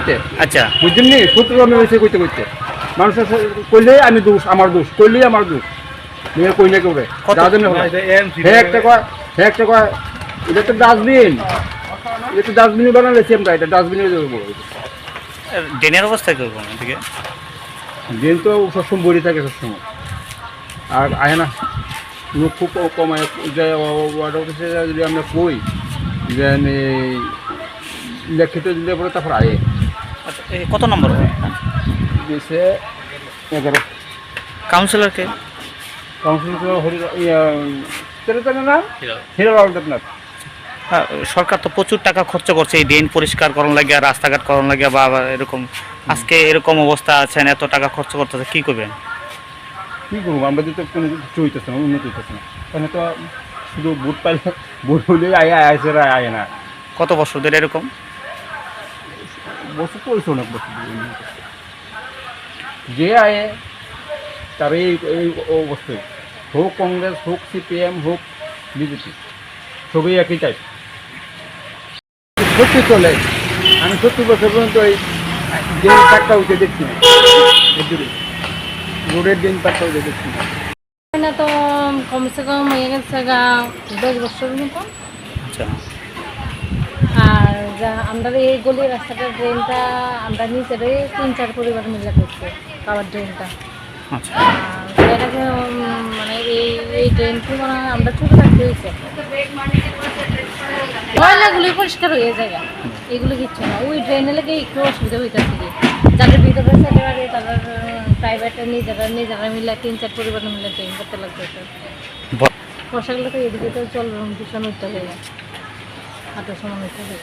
করতে। আচ্ছা বুঝছেন নি, সূত্র আমি হয়েছে করতে করতে মানুষের করলেই আমি দোষ, আমার দোষ, করলেই আমার দোষ। মেয়ে কই না কেউরে যার জন্য হ্যাঁ একটা কয়, হ্যাঁ একটা কয় এটা তো ডাস্টবিন, এটা তো ডাস্টবিনে বানালেছি আমরা, এটা ডাস্টবিনে দেবো। ড্রেনের অবস্থা কিরকম এদিকে? ড্রেন তো সবসময় বড়ি থাকে সবসময়, আর আয় না লোক খুব কমায় যে ওয়ার্ড অফিসে যদি আমরা কই যে লিখিত দিলে পরে তারপর আয়ে আচ্ছা কত নম্বর দিয়েছে 11। কাউন্সিলরকে? কাউন্সিল না হিরো দেবনাথ। সরকার তো প্রচুর টাকা খরচ করছে এই ড্রেন পরিষ্কার করার লাগে, রাস্তাঘাট করার লাগে, বা এরকম আজকে এরকম অবস্থা আছেন, এত টাকা খরচ করতেছে, কি করবেন? কী করবো আমরা তো কোনো কিছু হইতেছে না, উন্নতি হইতেছে না। তাহলে তো শুধু ভোট পাইলে ভোট হলেই আইসে আয় না। কত বছর ধরে এরকম? বছর পড়ছে অনেক বছর যে আয়ে তার এই অবস্থায়, হোক কংগ্রেস, হোক সিপিএম, হোক বিজেপি, সবই একই টাইপ। সত্যি চলে, আমি 70 বছর পর্যন্ত এই দিন পাট্টা উঠে দেখছি না, রোডের দিন পাট্টা উঠে দেখছি না। না তো কমসে কম হয়ে গেছে 10 বছরের মতো। আচ্ছা আর আমরা এই গলির রাস্তাটা ড্রেনটা আমরা নিজেরাই 3-4 পরিবার মিলে করছি খাবার ড্রেনটা। আচ্ছা আর এটাকে মানে এই ড্রেনটি মানে আমরা ছোটো থাকতে হয়েছে, ময়লাগুলি পরিষ্কার হয়ে যায়, এগুলো কিচ্ছু না। ওই ড্রেনে লেগে একটু অসুবিধা হইতেছে কি, যাদের ভিতরে সেটে বাড়ি তাদের প্রাইভেটে নিজেরা মিলে 3-4 পরিবার মিলে ড্রেন করতে লাগতেছে। বর্ষাকালে তো এদিকে তো জল দূষণ হইতে হবে, হাঁটার সময় হইতে হবে।